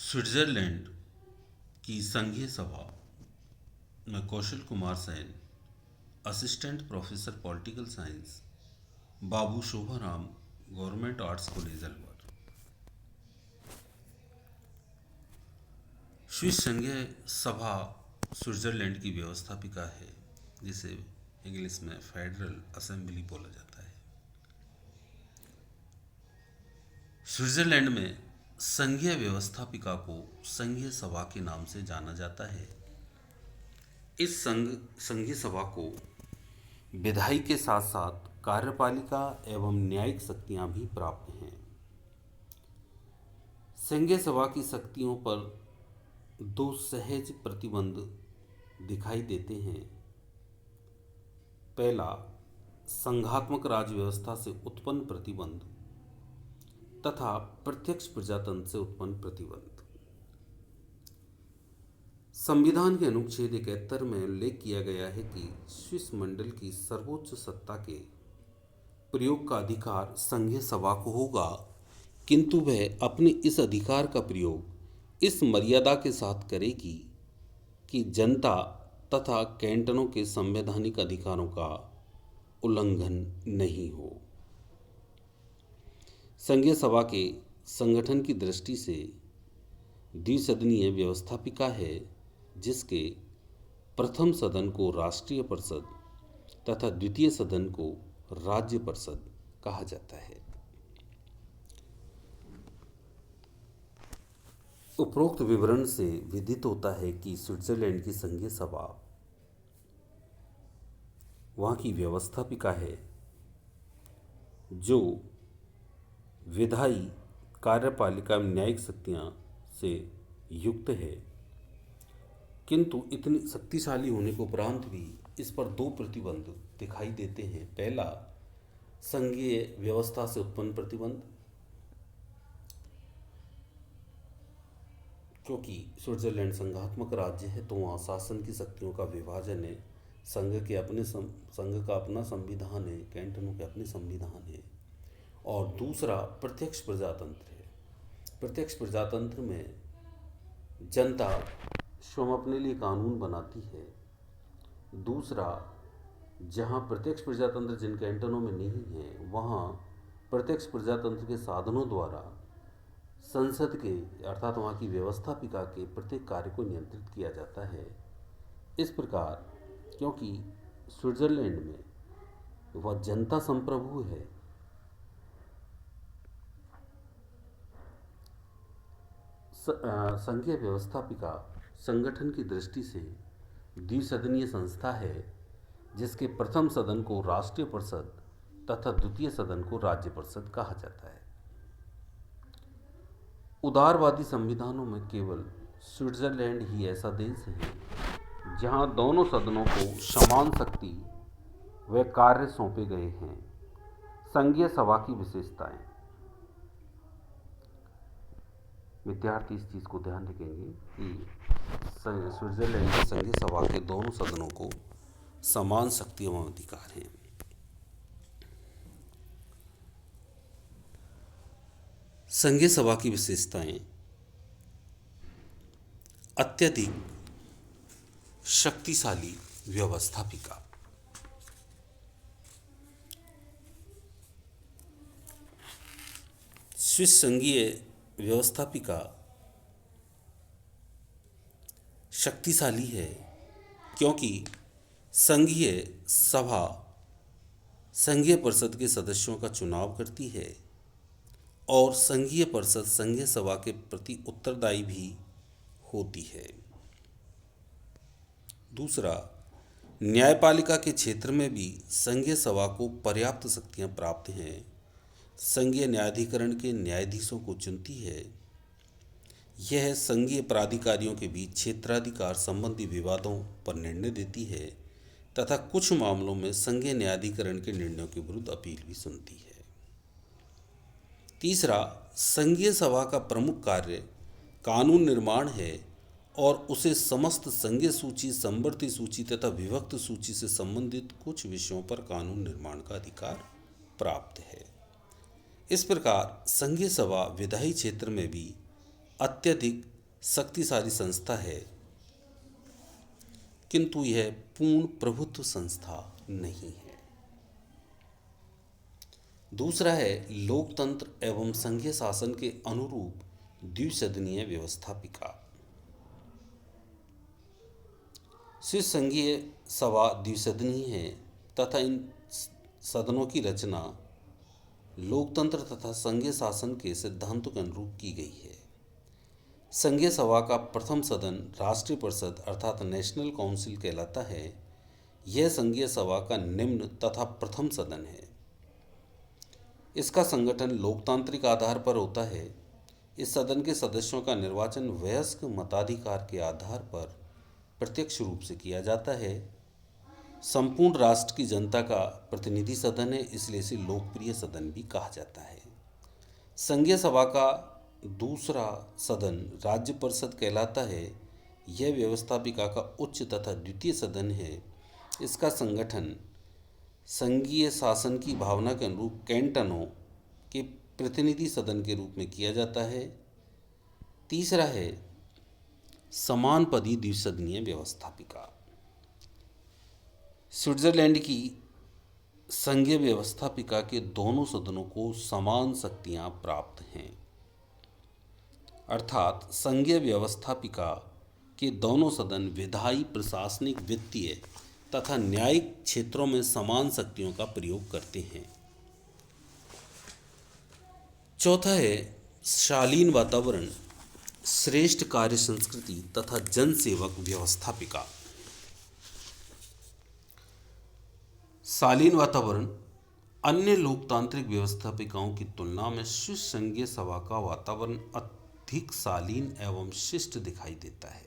Switzerland की संघीय सभा में Kaushal Kumar Sen, assistant professor political science, Babu Shobharam, government arts college Alwar. Swiss संघीय सभा स्विट्जरलैंड की व्यवस्थापिका है, जिसे इंग्लिश में फेडरल असेंबली बोला जाता है। स्विट्जरलैंड में संघीय व्यवस्थापिका को संघीय सभा के नाम से जाना जाता है। इस संघीय सभा को विधायी के साथ साथ कार्यपालिका एवं न्यायिक शक्तियां भी प्राप्त हैं। संघीय सभा की शक्तियों पर दो सहज प्रतिबंध दिखाई देते हैं। पहला, संघात्मक राज व्यवस्था से उत्पन्न प्रतिबंध तथा प्रत्यक्ष प्रजातंत्र से उत्पन्न प्रतिबंध। संविधान के अनुच्छेद 71 में उल्लेख किया गया है कि स्विस मंडल की सर्वोच्च सत्ता के प्रयोग का अधिकार संघीय सभा को होगा, किंतु वह अपने इस अधिकार का प्रयोग इस मर्यादा के साथ करेगी कि जनता तथा कैंटनों के संवैधानिक अधिकारों का उल्लंघन नहीं हो। संघीय सभा के संगठन की दृष्टि से द्विसदनीय व्यवस्थापिका है, जिसके प्रथम सदन को राष्ट्रीय परिषद तथा द्वितीय सदन को राज्य परिषद कहा जाता है। उपरोक्त विवरण से विदित होता है कि स्विट्जरलैंड की संघीय सभा वहाँ की व्यवस्थापिका है, जो विधायी, कार्यपालिका, न्यायिक शक्तियाँ से युक्त है, किंतु इतनी शक्तिशाली होने के उपरांत भी इस पर दो प्रतिबंध दिखाई देते हैं। पहला, संघीय व्यवस्था से उत्पन्न प्रतिबंध, क्योंकि स्विट्जरलैंड संघात्मक राज्य है तो वहाँ शासन की शक्तियों का विभाजन है। संघ का अपना संविधान है, कैंटनों के अपने संविधान है। और दूसरा, प्रत्यक्ष प्रजातंत्र है। प्रत्यक्ष प्रजातंत्र में जनता स्वयं अपने लिए कानून बनाती है। दूसरा, जहाँ प्रत्यक्ष प्रजातंत्र जिन कैंटनों में नहीं है, वहाँ प्रत्यक्ष प्रजातंत्र के साधनों द्वारा संसद के अर्थात वहाँ की व्यवस्थापिका के प्रत्येक कार्य को नियंत्रित किया जाता है। इस प्रकार, क्योंकि स्विट्जरलैंड में वह जनता संप्रभु है, संघीय व्यवस्थापिका संगठन की दृष्टि से द्विसदनीय संस्था है, जिसके प्रथम सदन को राष्ट्रीय परिषद तथा द्वितीय सदन को राज्य परिषद कहा जाता है। उदारवादी संविधानों में केवल स्विट्जरलैंड ही ऐसा देश है जहां दोनों सदनों को समान शक्ति व कार्य सौंपे गए हैं। संघीय सभा की विशेषताएं। विद्यार्थी इस चीज़ को ध्यान रखेंगे कि स्विट्जरलैंड की संघीय सभा के दोनों सदनों को समान शक्ति एवं अधिकार हैं। संघीय सभा की विशेषताएं: अत्यधिक शक्तिशाली व्यवस्थापिका। स्विस संघीय व्यवस्थापिका शक्तिशाली है क्योंकि संघीय सभा संघीय परिषद के सदस्यों का चुनाव करती है और संघीय परिषद संघीय सभा के प्रति उत्तरदायी भी होती है। दूसरा, न्यायपालिका के क्षेत्र में भी संघीय सभा को पर्याप्त शक्तियां प्राप्त हैं। संघीय न्यायाधिकरण के न्यायाधीशों को चुनती है। यह संघीय प्राधिकारियों के बीच क्षेत्राधिकार संबंधी विवादों पर निर्णय देती है तथा कुछ मामलों में संघीय न्यायाधिकरण के निर्णयों के विरुद्ध अपील भी सुनती है। तीसरा, संघीय सभा का प्रमुख कार्य कानून निर्माण है और उसे समस्त संघीय सूची, समवर्ती सूची तथा विभक्त सूची से संबंधित कुछ विषयों पर कानून निर्माण का अधिकार प्राप्त है। इस प्रकार संघीय सभा विधायी क्षेत्र में भी अत्यधिक शक्तिशाली संस्था है, किंतु यह पूर्ण प्रभुत्व संस्था नहीं है। दूसरा है लोकतंत्र एवं संघीय शासन के अनुरूप द्विसदनीय व्यवस्थापिका। शीर्ष संघीय सभा द्विसदनीय है तथा इन सदनों की रचना लोकतंत्र तथा संघीय शासन के सिद्धांतों के अनुरूप की गई है। संघीय सभा का प्रथम सदन राष्ट्रीय परिषद अर्थात नेशनल काउंसिल कहलाता है। यह संघीय सभा का निम्न तथा प्रथम सदन है। इसका संगठन लोकतांत्रिक आधार पर होता है। इस सदन के सदस्यों का निर्वाचन वयस्क मताधिकार के आधार पर प्रत्यक्ष रूप से किया जाता है। संपूर्ण राष्ट्र की जनता का प्रतिनिधि सदन है, इसलिए इसे लोकप्रिय सदन भी कहा जाता है। संघीय सभा का दूसरा सदन राज्य परिषद कहलाता है। यह व्यवस्थापिका का उच्च तथा द्वितीय सदन है। इसका संगठन संघीय शासन की भावना के अनुरूप कैंटनों के प्रतिनिधि सदन के रूप में किया जाता है। तीसरा है समान पदी द्विसदनीय व्यवस्थापिका। स्विट्जरलैंड की संघीय व्यवस्थापिका के दोनों सदनों को समान शक्तियां प्राप्त हैं, अर्थात संघीय व्यवस्थापिका के दोनों सदन विधायी, प्रशासनिक, वित्तीय तथा न्यायिक क्षेत्रों में समान शक्तियों का प्रयोग करते हैं। चौथा है शालीन वातावरण, श्रेष्ठ कार्य संस्कृति तथा जनसेवक व्यवस्थापिका। शालीन वातावरण अन्य लोकतांत्रिक व्यवस्थापिकाओं की तुलना में स्विस संघीय सभा का वातावरण अधिक शालीन एवं शिष्ट दिखाई देता है।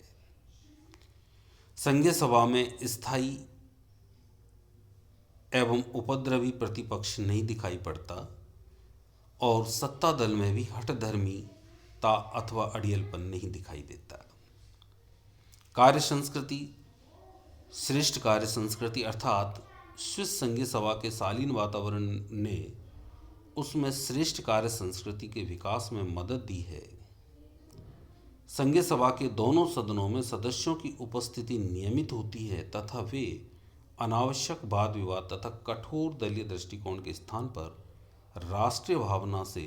संघीय सभा में स्थायी एवं उपद्रवी प्रतिपक्ष नहीं दिखाई पड़ता और सत्ता दल में भी हठधर्मीता अथवा अड़ियलपन नहीं दिखाई देता। कार्य संस्कृति, श्रेष्ठ कार्य संस्कृति अर्थात स्विस संघीय सभा के शालीन वातावरण ने उसमें श्रेष्ठ कार्य संस्कृति के विकास में मदद दी है। संघीय सभा के दोनों सदनों में सदस्यों की उपस्थिति नियमित होती है तथा वे अनावश्यक वाद विवाद तथा कठोर दलीय दृष्टिकोण के स्थान पर राष्ट्रीय भावना से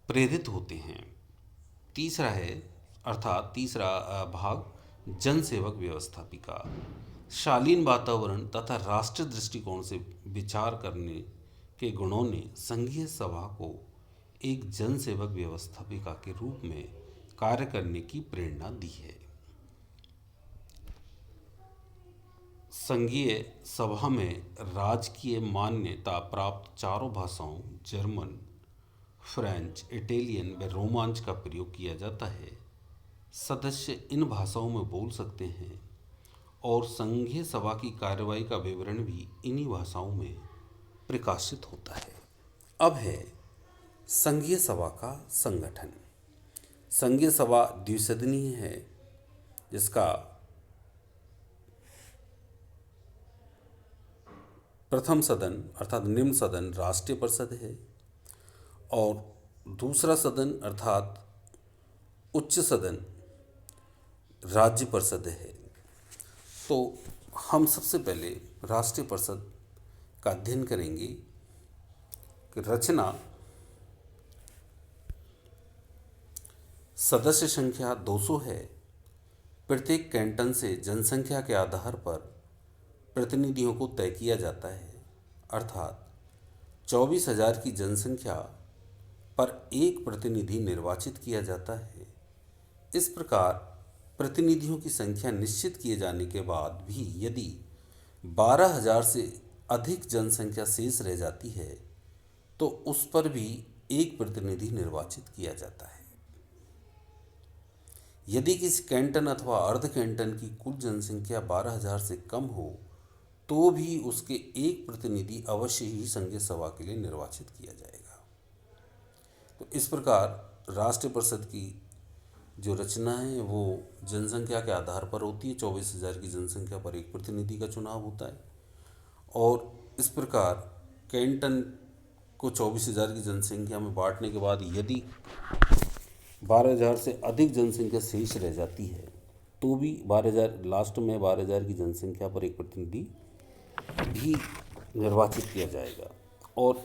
प्रेरित होते हैं। तीसरा भाग जनसेवक व्यवस्थापिका। शालीन वातावरण तथा राष्ट्रीय दृष्टिकोण से विचार करने के गुणों ने संघीय सभा को एक जनसेवक व्यवस्थापिका के रूप में कार्य करने की प्रेरणा दी है। संघीय सभा में राजकीय मान्यता प्राप्त चारों भाषाओं जर्मन, फ्रेंच, इटालियन व रोमांच का प्रयोग किया जाता है। सदस्य इन भाषाओं में बोल सकते हैं और संघीय सभा की कार्यवाही का विवरण भी इन्हीं भाषाओं में प्रकाशित होता है। अब है संघीय सभा का संगठन। संघीय सभा द्विसदनीय है, जिसका प्रथम सदन अर्थात निम्न सदन राष्ट्रीय परिषद है और दूसरा सदन अर्थात उच्च सदन राज्य परिषद है। तो हम सबसे पहले राष्ट्रीय परिषद का अध्ययन करेंगे कि रचना, सदस्य संख्या 200 है। प्रत्येक कैंटन से जनसंख्या के आधार पर प्रतिनिधियों को तय किया जाता है, अर्थात 24,000 की जनसंख्या पर एक प्रतिनिधि निर्वाचित किया जाता है। इस प्रकार प्रतिनिधियों की संख्या निश्चित किए जाने के बाद भी यदि 12,000 से अधिक जनसंख्या शेष रह जाती है तो उस पर भी एक प्रतिनिधि निर्वाचित किया जाता है। यदि किसी कैंटन अथवा अर्ध कैंटन की कुल जनसंख्या 12,000 से कम हो तो भी उसके एक प्रतिनिधि अवश्य ही संघीय सभा के लिए निर्वाचित किया जाएगा। तो इस प्रकार राष्ट्रीय परिषद की जो रचना है वो जनसंख्या के आधार पर होती है। 24,000 की जनसंख्या पर एक प्रतिनिधि का चुनाव होता है और इस प्रकार कैंटन को 24,000 की जनसंख्या में बांटने के बाद यदि 12,000 से अधिक जनसंख्या शेष रह जाती है तो भी 12,000 लास्ट में 12,000 की जनसंख्या पर एक प्रतिनिधि भी निर्वाचित किया जाएगा। और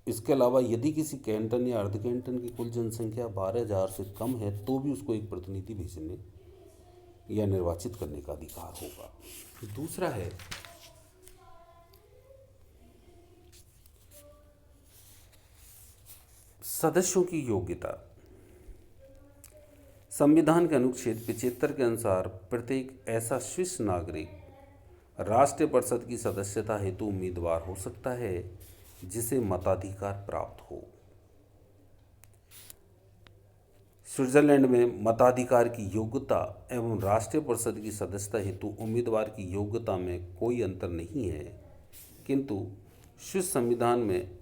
इसके अलावा यदि किसी कैंटन या अर्ध कैंटन की कुल जनसंख्या 12,000 से कम है तो भी उसको एक प्रतिनिधि भेजने या निर्वाचित करने का अधिकार होगा। दूसरा है सदस्यों की योग्यता। संविधान के अनुच्छेद 75 के अनुसार प्रत्येक ऐसा स्विस नागरिक राष्ट्रीय परिषद की सदस्यता हेतु उम्मीदवार हो सकता है जिसे मताधिकार प्राप्त हो। स्विट्जरलैंड में मताधिकार की योग्यता एवं राष्ट्रीय परिषद की सदस्यता हेतु उम्मीदवार की योग्यता में कोई अंतर नहीं है, किंतु स्विस संविधान में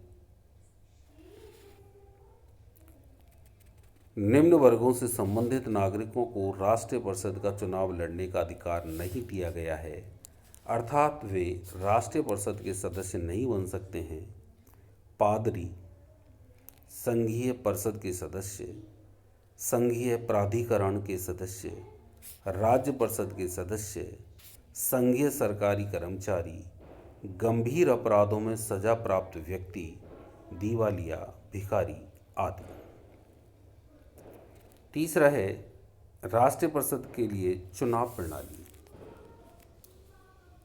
निम्न वर्गों से संबंधित नागरिकों को राष्ट्रीय परिषद का चुनाव लड़ने का अधिकार नहीं दिया गया है, अर्थात वे राष्ट्रीय परिषद के सदस्य नहीं बन सकते हैं। पादरी, संघीय परिषद के सदस्य, संघीय प्राधिकरण के सदस्य, राज्य परिषद के सदस्य, संघीय सरकारी कर्मचारी, गंभीर अपराधों में सजा प्राप्त व्यक्ति, दिवालिया, भिखारी आदि। तीसरा है राष्ट्रीय परिषद के लिए चुनाव प्रणाली।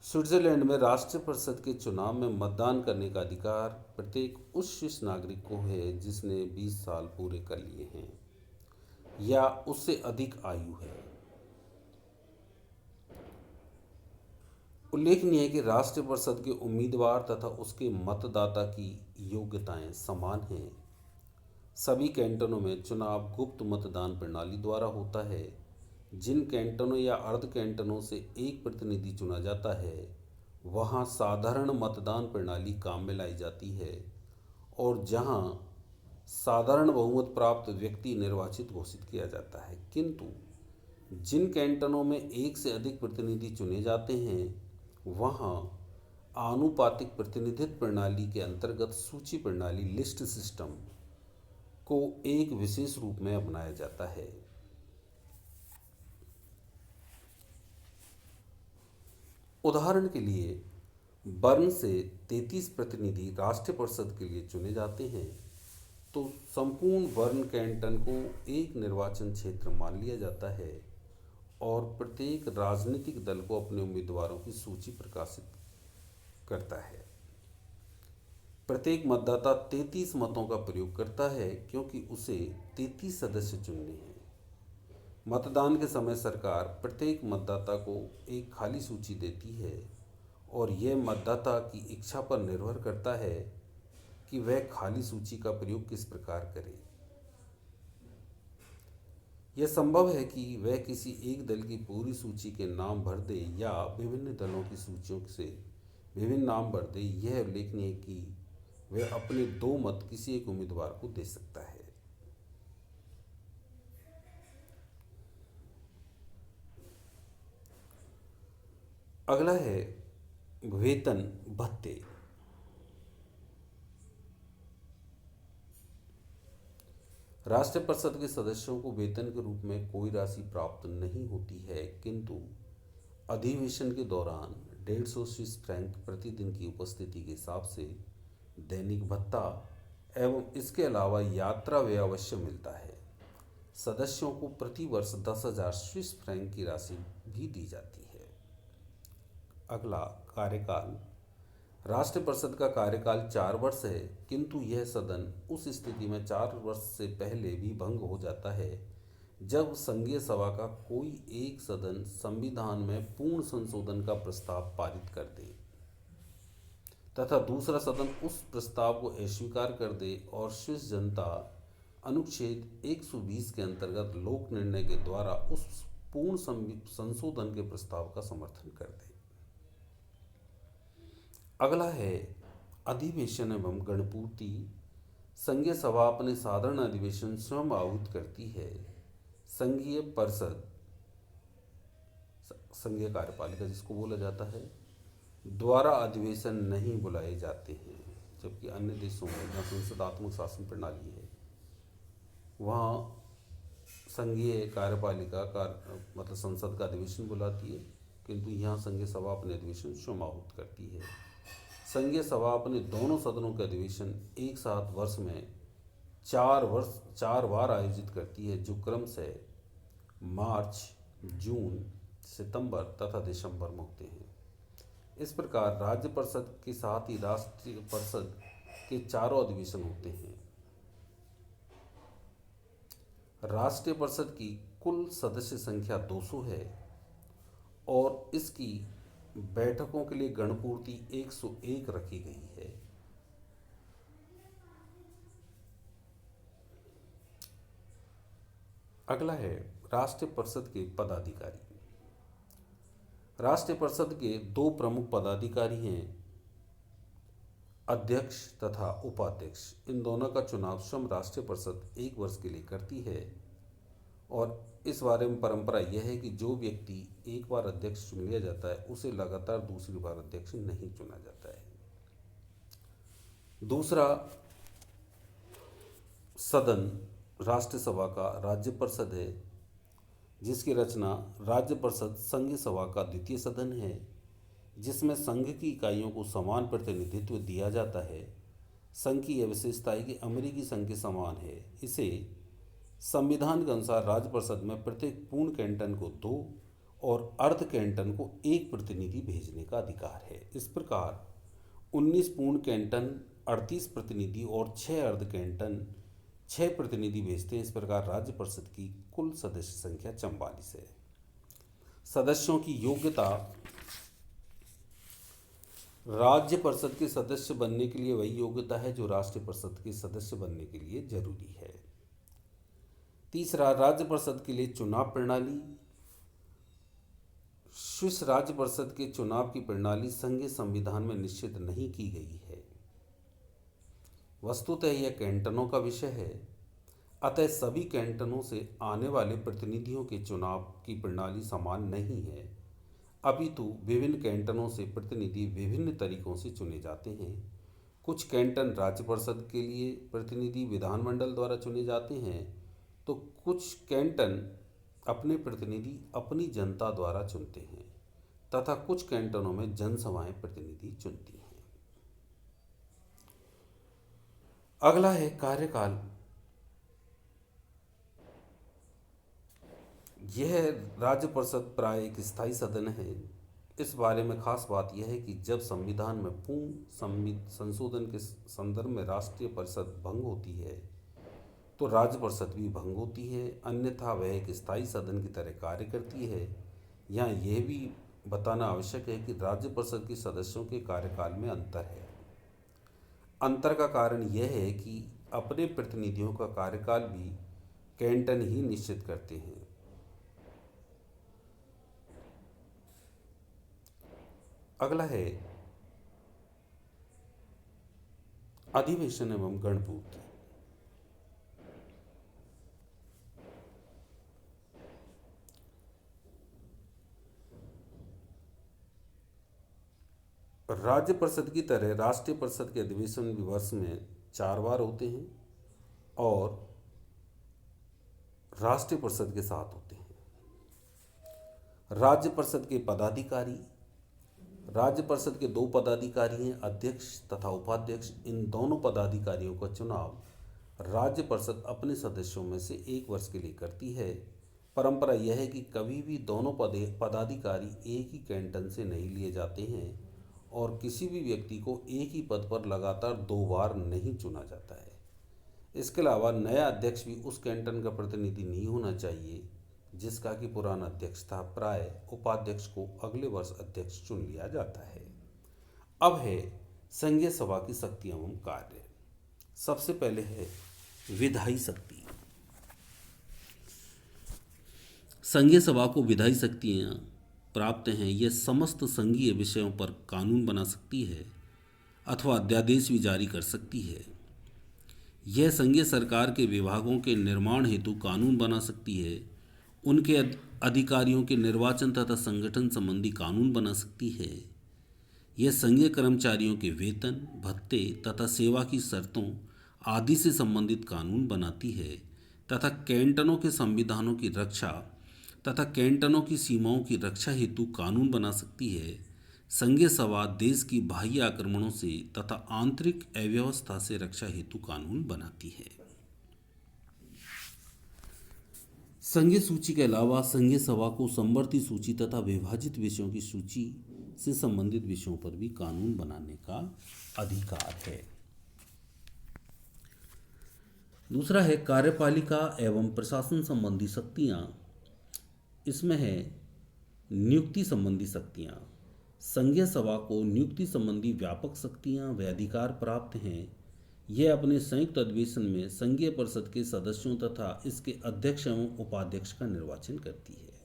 स्विट्जरलैंड में राष्ट्रीय परिषद के चुनाव में मतदान करने का अधिकार प्रत्येक उस स्विस नागरिक को है जिसने 20 साल पूरे कर लिए हैं या उससे अधिक आयु है। उल्लेखनीय है कि राष्ट्रीय परिषद के उम्मीदवार तथा उसके मतदाता की योग्यताएं समान हैं। सभी कैंटनों में चुनाव गुप्त मतदान प्रणाली द्वारा होता है। जिन कैंटनों या अर्ध कैंटनों से एक प्रतिनिधि चुना जाता है वहां साधारण मतदान प्रणाली काम में लाई जाती है और जहां साधारण बहुमत प्राप्त व्यक्ति निर्वाचित घोषित किया जाता है, किंतु जिन कैंटनों में एक से अधिक प्रतिनिधि चुने जाते हैं वहां आनुपातिक प्रतिनिधित्व प्रणाली के अंतर्गत सूची प्रणाली लिस्ट सिस्टम को एक विशेष रूप में अपनाया जाता है। उदाहरण के लिए बर्न से 33 प्रतिनिधि राष्ट्रीय परिषद के लिए चुने जाते हैं तो संपूर्ण बर्न कैंटन को एक निर्वाचन क्षेत्र मान लिया जाता है और प्रत्येक राजनीतिक दल को अपने उम्मीदवारों की सूची प्रकाशित करता है। प्रत्येक मतदाता 33 मतों का प्रयोग करता है क्योंकि उसे 33 सदस्य चुनने हैं। मतदान के समय सरकार प्रत्येक मतदाता को एक खाली सूची देती है और यह मतदाता की इच्छा पर निर्भर करता है कि वह खाली सूची का प्रयोग किस प्रकार करे। यह संभव है कि वह किसी एक दल की पूरी सूची के नाम भर दे या विभिन्न दलों की सूचियों से विभिन्न नाम भर दे। यह उल्लेखनीय है कि वह अपने 2 मत किसी एक उम्मीदवार को दे सकता है। अगला है वेतन भत्ते। राष्ट्रीय परिषद के सदस्यों को वेतन के रूप में कोई राशि प्राप्त नहीं होती है, किंतु अधिवेशन के दौरान 150 स्विस फ्रैंक प्रतिदिन की उपस्थिति के हिसाब से दैनिक भत्ता एवं इसके अलावा यात्रा व्यय अवश्य मिलता है। सदस्यों को प्रति वर्ष 10,000 स्विस फ्रैंक की राशि भी दी जाती है। अगला कार्यकाल। राष्ट्रीय परिषद का कार्यकाल 4 वर्ष है, किंतु यह सदन उस स्थिति में 4 वर्ष से पहले भी भंग हो जाता है जब संघीय सभा का कोई एक सदन संविधान में पूर्ण संशोधन का प्रस्ताव पारित कर दे तथा दूसरा सदन उस प्रस्ताव को अस्वीकार कर दे और स्विस जनता अनुच्छेद 120 के अंतर्गत लोक निर्णय के द्वारा उस पूर्ण संशोधन के प्रस्ताव का समर्थन कर दे। अगला है अधिवेशन एवं गणपूर्ति। संघीय सभा अपने साधारण अधिवेशन स्वयं आहूत करती है। संघीय परिषद, संघीय कार्यपालिका जिसको बोला जाता है, द्वारा अधिवेशन नहीं बुलाए जाते हैं, जबकि अन्य देशों में जहाँ संसदात्मक शासन प्रणाली है वहाँ संघीय कार्यपालिका मतलब संसद का अधिवेशन बुलाती है, किंतु यहाँ संघीय सभा अपने अधिवेशन समाहूत करती है। संघीय सभा अपने दोनों सदनों के अधिवेशन एक साथ वर्ष में 4 बार आयोजित करती है, जो क्रमशः मार्च, जून, सितंबर तथा दिसंबर में होते हैं। इस प्रकार राज्य परिषद के साथ ही राष्ट्रीय परिषद के चारों अधिवेशन होते हैं। राष्ट्रीय परिषद की कुल सदस्य संख्या 200 है और इसकी बैठकों के लिए गणपूर्ति 101 रखी गई है। अगला है राष्ट्रीय परिषद के पदाधिकारी। राष्ट्रीय परिषद के 2 प्रमुख पदाधिकारी हैं, अध्यक्ष तथा उपाध्यक्ष। इन दोनों का चुनाव स्वयं राष्ट्रीय परिषद 1 वर्ष के लिए करती है और इस बारे में परंपरा यह है कि जो व्यक्ति एक बार अध्यक्ष चुन लिया जाता है उसे लगातार दूसरी बार अध्यक्ष नहीं चुना जाता है। दूसरा सदन राष्ट्रीय सभा का राज्य परिषद है, जिसकी रचना राज्य परिषद संघीय सभा का द्वितीय सदन है, जिसमें संघ की इकाइयों को समान प्रतिनिधित्व दिया जाता है। संघ की यह विशेषता है कि अमेरिकी संघ के समान है। इसे संविधान के अनुसार राज्य परिषद में प्रत्येक पूर्ण कैंटन को 2 और अर्ध कैंटन को 1 प्रतिनिधि भेजने का अधिकार है। इस प्रकार 19 पूर्ण कैंटन 38 प्रतिनिधि और 6 अर्ध कैंटन 6 प्रतिनिधि भेजते हैं। इस प्रकार राज्य परिषद की कुल सदस्य संख्या 44 है। सदस्यों की योग्यता। राज्य परिषद के सदस्य बनने के लिए वही योग्यता है जो राष्ट्रीय परिषद के सदस्य बनने के लिए जरूरी है। तीसरा, राज्य परिषद के लिए चुनाव प्रणाली। स्विस राज्य परिषद के चुनाव की प्रणाली संघीय संविधान में निश्चित नहीं की गई है। वस्तुतः यह कैंटनों का विषय है, अतः सभी कैंटनों से आने वाले प्रतिनिधियों के चुनाव की प्रणाली समान नहीं है। अपितु विभिन्न कैंटनों से प्रतिनिधि विभिन्न तरीकों से चुने जाते हैं। कुछ कैंटन राज्य परिषद के लिए प्रतिनिधि विधानमंडल द्वारा चुने जाते हैं, तो कुछ कैंटन अपने प्रतिनिधि अपनी जनता द्वारा चुनते हैं तथा कुछ कैंटनों में जनसभाएं प्रतिनिधि चुनती हैं। अगला है कार्यकाल। यह राज्य परिषद प्राय एक स्थायी सदन है। इस बारे में खास बात यह है कि जब संविधान में पूर्ण संशोधन के संदर्भ में राष्ट्रीय परिषद भंग होती है तो राज्य परिषद भी भंग होती है, अन्यथा वह एक स्थायी सदन की तरह कार्य करती है। यहाँ यह भी बताना आवश्यक है कि राज्य परिषद के सदस्यों के कार्यकाल में अंतर है। अंतर का कारण यह है कि अपने प्रतिनिधियों का कार्यकाल भी कैंटन ही निश्चित करते हैं। अगला है अधिवेशन एवं गणपूर्ति। राज्य परिषद की तरह राष्ट्रीय परिषद के अधिवेशन भी वर्ष में 4 बार होते हैं और राष्ट्रीय परिषद के साथ होते हैं। राज्य परिषद के पदाधिकारी। राज्य परिषद के 2 पदाधिकारी हैं, अध्यक्ष तथा उपाध्यक्ष। इन दोनों पदाधिकारियों का चुनाव राज्य परिषद अपने सदस्यों में से 1 वर्ष के लिए करती है। परंपरा यह है कि कभी भी दोनों पदाधिकारी एक ही कैंटन से नहीं लिए जाते हैं और किसी भी व्यक्ति को एक ही पद पर लगातार 2 बार नहीं चुना जाता है। इसके अलावा नया अध्यक्ष भी उस कैंटन का प्रतिनिधि नहीं होना चाहिए जिसका कि पुराना अध्यक्ष था। प्राय उपाध्यक्ष को अगले वर्ष अध्यक्ष चुन लिया जाता है। अब है संघीय सभा की शक्तियां एवं कार्य। सबसे पहले है विधायी शक्ति। संघीय सभा को विधायी शक्तियां प्राप्त हैं। यह समस्त संघीय विषयों पर कानून बना सकती है अथवा अध्यादेश भी जारी कर सकती है। यह संघीय सरकार के विभागों के निर्माण हेतु कानून बना सकती है, उनके अधिकारियों के निर्वाचन तथा संगठन संबंधी कानून बना सकती है। यह संघीय कर्मचारियों के वेतन, भत्ते तथा सेवा की शर्तों आदि से संबंधित कानून बनाती है। तथा कैंटनों के संविधानों की रक्षा तथा कैंटनों की सीमाओं की रक्षा हेतु कानून बना सकती है। संघीय सभा देश की बाह्य आक्रमणों से तथा आंतरिक अव्यवस्था से रक्षा हेतु कानून बनाती है। संघीय सूची के अलावा संघीय सभा को समवर्ती सूची तथा विभाजित विषयों की सूची से संबंधित विषयों पर भी कानून बनाने का अधिकार है। दूसरा है कार्यपालिका एवं प्रशासन संबंधी शक्तियां। इसमें है नियुक्ति संबंधी शक्तियां। संघीय सभा को नियुक्ति संबंधी व्यापक शक्तियां व अधिकार प्राप्त हैं। यह अपने संयुक्त अधिवेशन में संघीय परिषद के सदस्यों तथा इसके अध्यक्ष एवं उपाध्यक्ष का निर्वाचन करती है।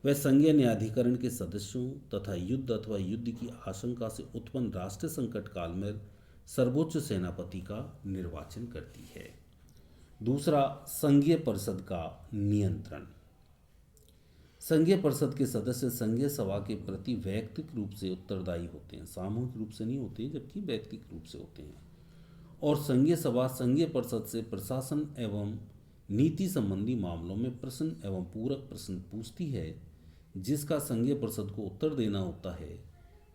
वह संघीय न्यायाधिकरण के सदस्यों तथा युद्ध अथवा युद्ध की आशंका से उत्पन्न राष्ट्रीय संकट काल में सर्वोच्च सेनापति का निर्वाचन करती है। दूसरा, संघीय परिषद का नियंत्रण। संघीय परिषद के सदस्य संघीय सभा के प्रति वैयक्तिक रूप से उत्तरदायी होते हैं, सामूहिक रूप से नहीं होते, जबकि वैयक्तिक रूप से होते हैं। और संघीय सभा संघीय परिषद से प्रशासन एवं नीति संबंधी मामलों में प्रश्न एवं पूरक प्रश्न पूछती है, जिसका संघीय परिषद को उत्तर देना होता है।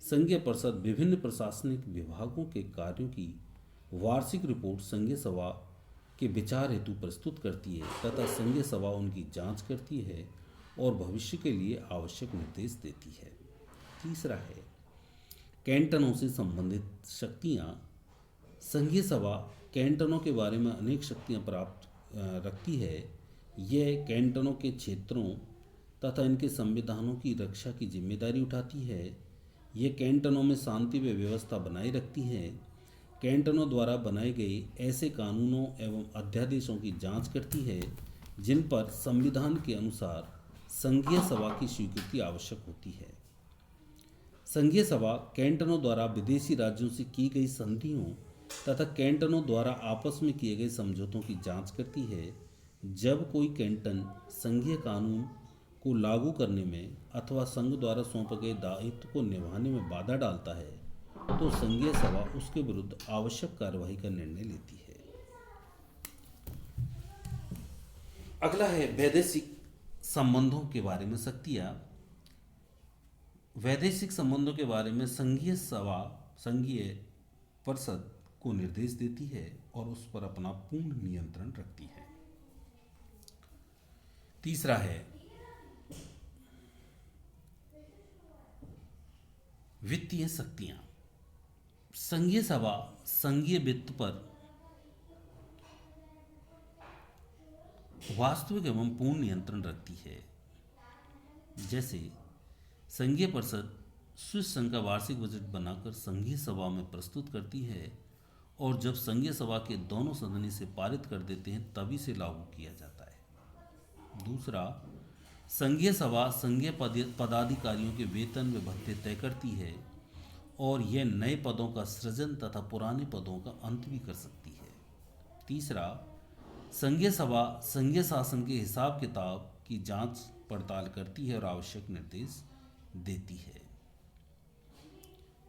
संघीय परिषद विभिन्न प्रशासनिक विभागों के कार्यों की वार्षिक रिपोर्ट संघीय सभा के विचार हेतु प्रस्तुत करती है तथा संघीय सभा उनकी जांच करती है और भविष्य के लिए आवश्यक निर्देश देती है। तीसरा है कैंटनों से संबंधित शक्तियाँ। संघीय सभा कैंटनों के बारे में अनेक शक्तियाँ प्राप्त रखती है। यह कैंटनों के क्षेत्रों तथा इनके संविधानों की रक्षा की जिम्मेदारी उठाती है। यह कैंटनों में शांति व व्यवस्था बनाए रखती है। कैंटनों द्वारा बनाए गए ऐसे कानूनों एवं अध्यादेशों की जांच करती है जिन पर संविधान के अनुसार संघीय सभा की स्वीकृति आवश्यक होती है। संघीय सभा कैंटनों द्वारा विदेशी राज्यों से की गई संधियों तथा कैंटनों द्वारा आपस में किए गए समझौतों की जांच करती है। जब कोई कैंटन संघीय कानून को लागू करने में अथवा संघ द्वारा सौंपे गए दायित्व को निभाने में बाधा डालता है तो संघीय सभा उसके विरुद्ध आवश्यक कार्यवाही का निर्णय लेती है। अगला है वैदेशिक संबंधों के बारे में शक्तियाँ। वैदेशिक संबंधों के बारे में संघीय सभा संघीय परिषद को निर्देश देती है और उस पर अपना पूर्ण नियंत्रण रखती है। तीसरा है वित्तीय शक्तियां। संघीय सभा संघीय वित्त पर वास्तविक एवं पूर्ण नियंत्रण रखती है। जैसे संघीय परिषद स्विस संघ का वार्षिक बजट बनाकर संघीय सभा में प्रस्तुत करती है और जब संघीय सभा के दोनों सदन इसे पारित कर देते हैं तभी से लागू किया जाता है। दूसरा, संघीय सभा संघीय पदाधिकारियों के वेतन व भत्ते तय करती है और यह नए पदों का सृजन तथा पुराने पदों का अंत भी कर सकती है। तीसरा, संघीय सभा संघीय शासन के हिसाब किताब की जांच पड़ताल करती है और आवश्यक निर्देश देती है।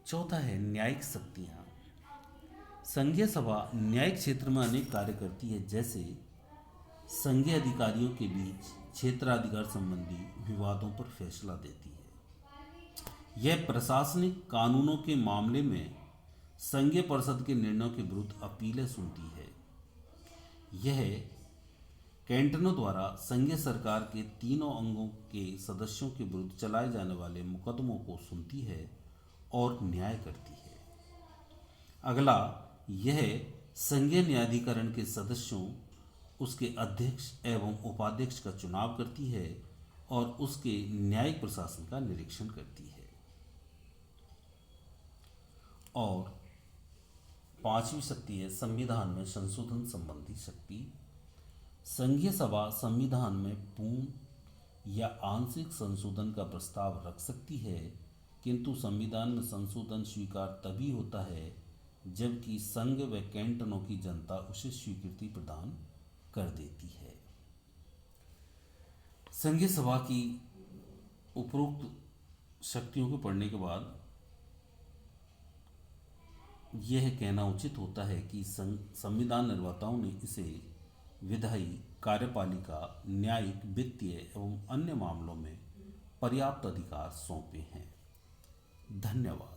चौथा है न्यायिक शक्तियाँ। संघीय सभा न्यायिक क्षेत्र में अनेक कार्य करती है, जैसे संघीय अधिकारियों के बीच क्षेत्राधिकार संबंधी विवादों पर फैसला देती है। यह प्रशासनिक कानूनों के मामले में संघीय परिषद के निर्णयों के विरुद्ध अपीलें सुनती है। यह कैंटनों द्वारा संघीय सरकार के तीनों अंगों के सदस्यों के विरुद्ध चलाए जाने वाले मुकदमों को सुनती है और न्याय करती है। अगला, यह संघीय न्यायाधिकरण के सदस्यों, उसके अध्यक्ष एवं उपाध्यक्ष का चुनाव करती है और उसके न्यायिक प्रशासन का निरीक्षण करती है। और पांचवी शक्ति है संविधान में संशोधन संबंधी शक्ति। संघीय सभा संविधान में पूर्ण या आंशिक संशोधन का प्रस्ताव रख सकती है, किंतु संविधान में संशोधन स्वीकार तभी होता है जबकि संघ व कैंटनों की जनता उसे स्वीकृति प्रदान कर देती है। संघीय सभा की उपरोक्त शक्तियों को पढ़ने के बाद यह कहना उचित होता है कि संविधान निर्माताओं ने इसे विधायी, कार्यपालिका, न्यायिक, वित्तीय एवं अन्य मामलों में पर्याप्त अधिकार सौंपे हैं। धन्यवाद।